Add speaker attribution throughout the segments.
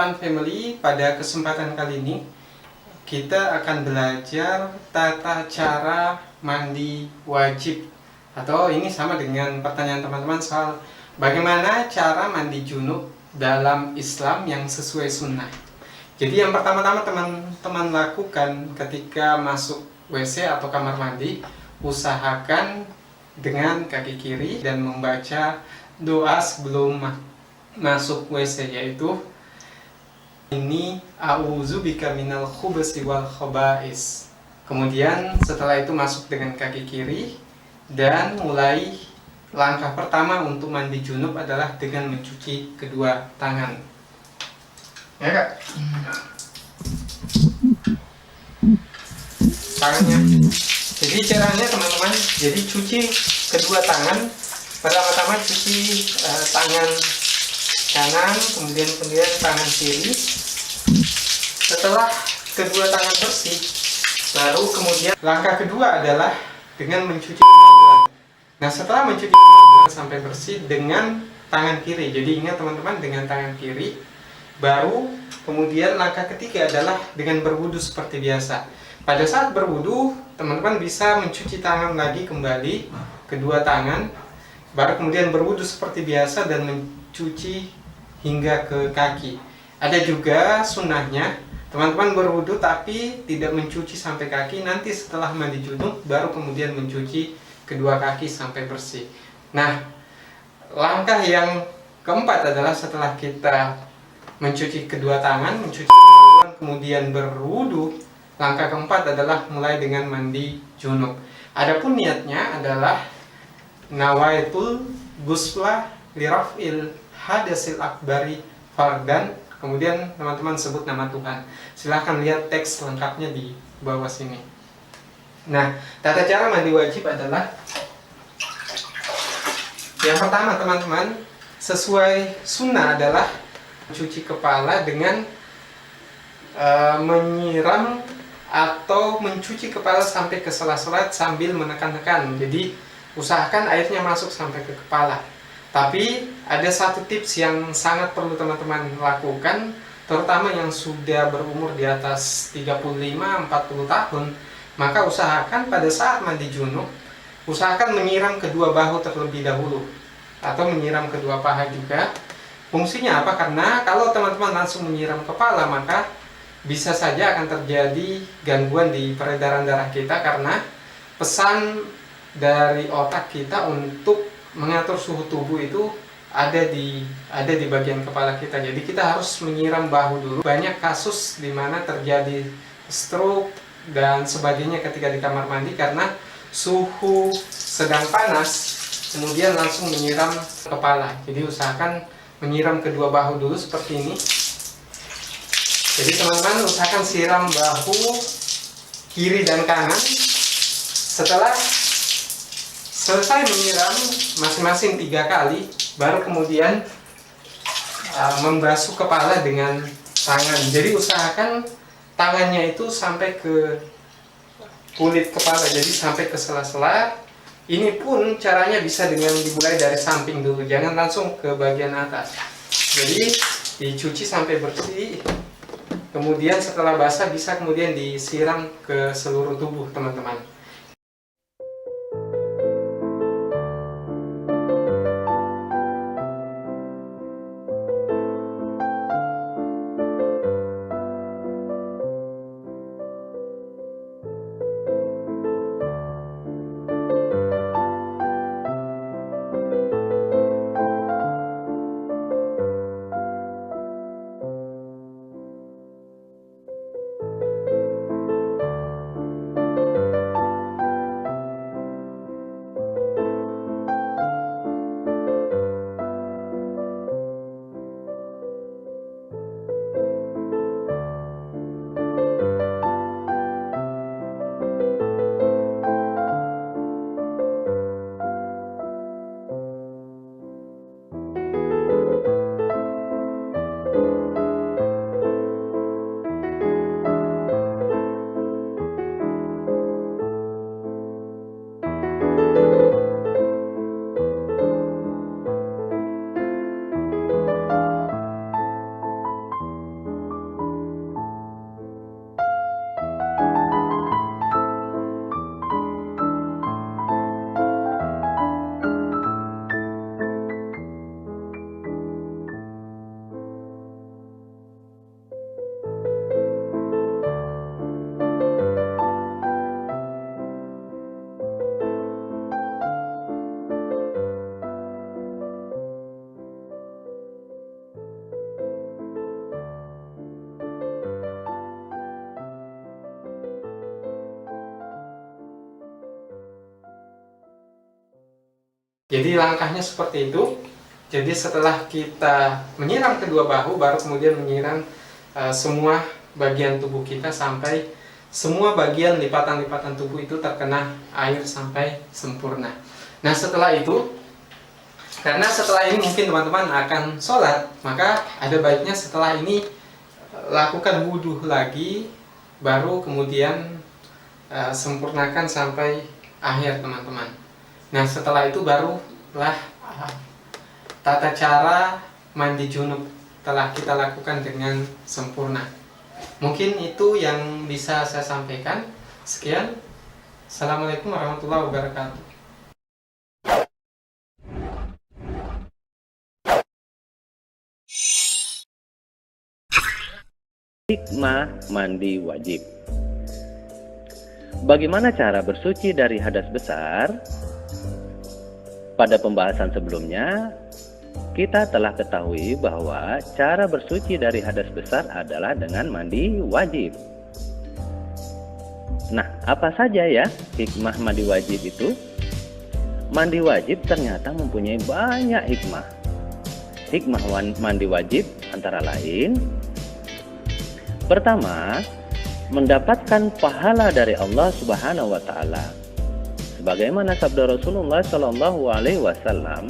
Speaker 1: Fun Family. Pada kesempatan kali ini kita akan belajar tata cara mandi wajib, atau ini sama dengan pertanyaan teman-teman soal bagaimana cara mandi junub dalam Islam yang sesuai sunnah. Jadi yang pertama-tama teman-teman lakukan ketika masuk WC atau kamar mandi, usahakan dengan kaki kiri dan membaca doa sebelum masuk WC, yaitu ini a'udzubika minal khubesi wal khaba'is. Kemudian setelah itu masuk dengan kaki kiri dan mulai langkah pertama untuk mandi junub adalah dengan mencuci kedua tangan. Ya Kak? Tangannya. Jadi caranya teman-teman, jadi cuci kedua tangan. Pertama-tama cuci tangan kanan, kemudian tangan kiri. Setelah kedua tangan bersih, baru kemudian langkah kedua adalah dengan mencuci kemaluan. Nah, setelah mencuci kemaluan sampai bersih dengan tangan kiri. Jadi ingat teman-teman, dengan tangan kiri. Baru kemudian langkah ketiga adalah dengan berwudu seperti biasa. Pada saat berwudu, teman-teman bisa mencuci tangan lagi kembali, kedua tangan. Baru kemudian berwudu seperti biasa dan mencuci hingga ke kaki. Ada juga sunnahnya, teman-teman berwudu tapi tidak mencuci sampai kaki. Nanti setelah mandi junub baru kemudian mencuci kedua kaki sampai bersih. Nah, langkah yang keempat adalah setelah kita mencuci kedua tangan, mencuci kemaluan, kemudian berwudu, langkah keempat adalah mulai dengan mandi junub. Adapun niatnya adalah nawaitul gusla lirafil hadasil akbari fardan. Kemudian teman-teman sebut nama Tuhan. Silahkan lihat teks lengkapnya di bawah sini. Nah, tata cara mandi wajib adalah yang pertama teman-teman, sesuai sunnah adalah cuci kepala dengan menyiram atau mencuci kepala sampai ke sela-sela sambil menekan-nekan. Jadi usahakan airnya masuk sampai ke kepala. Tapi ada satu tips yang sangat perlu teman-teman lakukan, terutama yang sudah berumur di atas 35-40 tahun. Maka usahakan pada saat mandi junub, usahakan menyiram kedua bahu terlebih dahulu, atau menyiram kedua paha juga. Fungsinya apa? Karena kalau teman-teman langsung menyiram kepala, maka bisa saja akan terjadi gangguan di peredaran darah kita, karena pesan dari otak kita untuk mengatur suhu tubuh itu ada di bagian kepala kita. Jadi kita harus menyiram bahu dulu. Banyak kasus di mana terjadi stroke dan sebagainya ketika di kamar mandi karena suhu sedang panas, kemudian langsung menyiram kepala. Jadi usahakan menyiram kedua bahu dulu seperti ini. Jadi teman-teman usahakan siram bahu kiri dan kanan. Setelah selesai menyiram masing-masing 3 kali, baru kemudian membasuh kepala dengan tangan. Jadi usahakan tangannya itu sampai ke kulit kepala, jadi sampai ke sela-sela. Ini pun caranya bisa dengan dimulai dari samping dulu, jangan langsung ke bagian atas. Jadi dicuci sampai bersih, kemudian setelah basah bisa kemudian disiram ke seluruh tubuh teman-teman. Jadi langkahnya seperti itu. Jadi setelah kita menyiram kedua bahu, baru kemudian menyiram semua bagian tubuh kita sampai semua bagian lipatan-lipatan tubuh itu terkena air sampai sempurna. Nah setelah itu, karena setelah ini mungkin teman-teman akan sholat, maka ada baiknya setelah ini lakukan wudhu lagi, baru kemudian sempurnakan sampai akhir teman-teman. Nah setelah itu barulah tata cara mandi junub telah kita lakukan dengan sempurna. Mungkin itu yang bisa saya sampaikan. Sekian. Assalamualaikum warahmatullahi wabarakatuh.
Speaker 2: Hikmah mandi wajib. Bagaimana cara bersuci dari hadas besar? Pada pembahasan sebelumnya, kita telah ketahui bahwa cara bersuci dari hadas besar adalah dengan mandi wajib. Nah, apa saja ya hikmah mandi wajib itu? Mandi wajib ternyata mempunyai banyak hikmah. Hikmah mandi wajib antara lain: pertama, mendapatkan pahala dari Allah Subhanahu wa taala. Sebagaimana sabda Rasulullah sallallahu alaihi wasallam,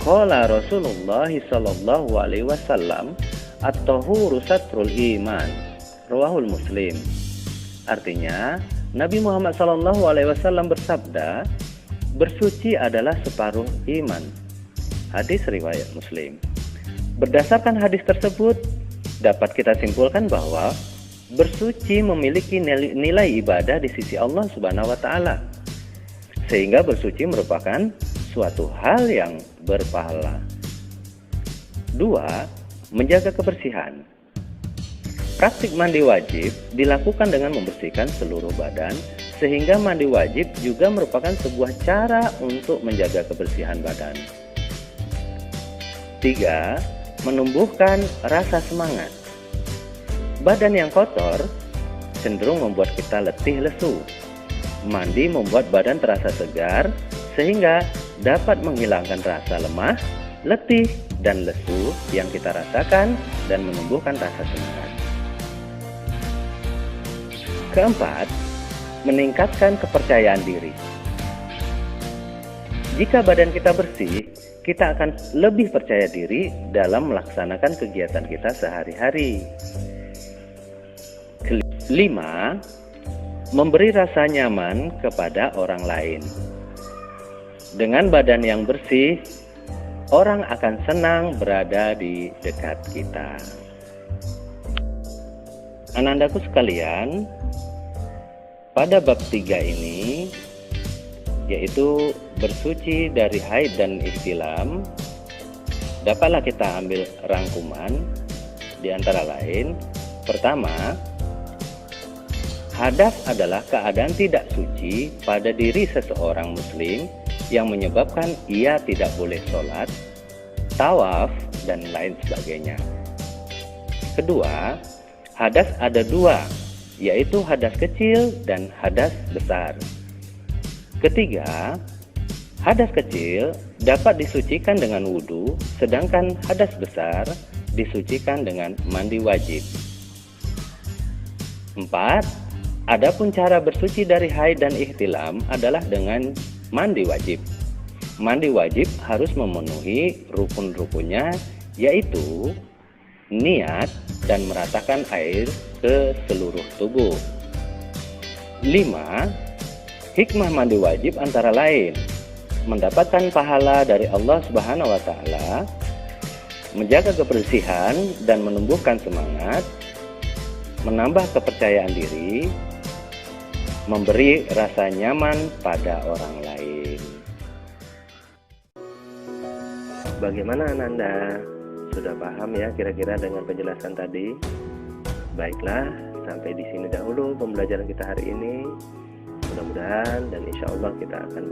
Speaker 2: qala Rasulullah sallallahu alaihi wasallam, at-tahuru satrul iman. Rawahul Muslim. Artinya, Nabi Muhammad sallallahu alaihi wasallam bersabda, bersuci adalah separuh iman. Hadis riwayat Muslim. Berdasarkan hadis tersebut, dapat kita simpulkan bahwa bersuci memiliki nilai ibadah di sisi Allah Subhanahu wa taala. Sehingga bersuci merupakan suatu hal yang berpahala. 2. Menjaga kebersihan. Praktik mandi wajib dilakukan dengan membersihkan seluruh badan, sehingga mandi wajib juga merupakan sebuah cara untuk menjaga kebersihan badan. 3. Menumbuhkan rasa semangat. Badan yang kotor cenderung membuat kita letih lesu. Mandi membuat badan terasa segar, sehingga dapat menghilangkan rasa lemah, letih, dan lesu yang kita rasakan dan menumbuhkan rasa semangat. Keempat, meningkatkan kepercayaan diri. Jika badan kita bersih, kita akan lebih percaya diri dalam melaksanakan kegiatan kita sehari-hari. 5. Memberi rasa nyaman kepada orang lain. Dengan badan yang bersih, orang akan senang berada di dekat kita. Anandaku sekalian, pada bab 3 ini, yaitu bersuci dari haid dan ihtilam, dapatlah kita ambil rangkuman di antara lain. Pertama, hadas adalah keadaan tidak suci pada diri seseorang muslim yang menyebabkan ia tidak boleh sholat, tawaf, dan lain sebagainya. Kedua, hadas ada dua, yaitu hadas kecil dan hadas besar. Ketiga, hadas kecil dapat disucikan dengan wudhu, sedangkan hadas besar disucikan dengan mandi wajib. 4. Adapun cara bersuci dari haid dan ihtilam adalah dengan mandi wajib. Mandi wajib harus memenuhi rukun-rukunnya, yaitu niat dan meratakan air ke seluruh tubuh. 5. Hikmah mandi wajib antara lain: mendapatkan pahala dari Allah Subhanahu wa taala, menjaga kebersihan dan menumbuhkan semangat, menambah kepercayaan diri, memberi rasa nyaman pada orang lain. Bagaimana Ananda? Sudah paham ya kira-kira dengan penjelasan tadi? Baiklah, sampai di sini dahulu pembelajaran kita hari ini. Mudah-mudahan dan insya Allah kita akan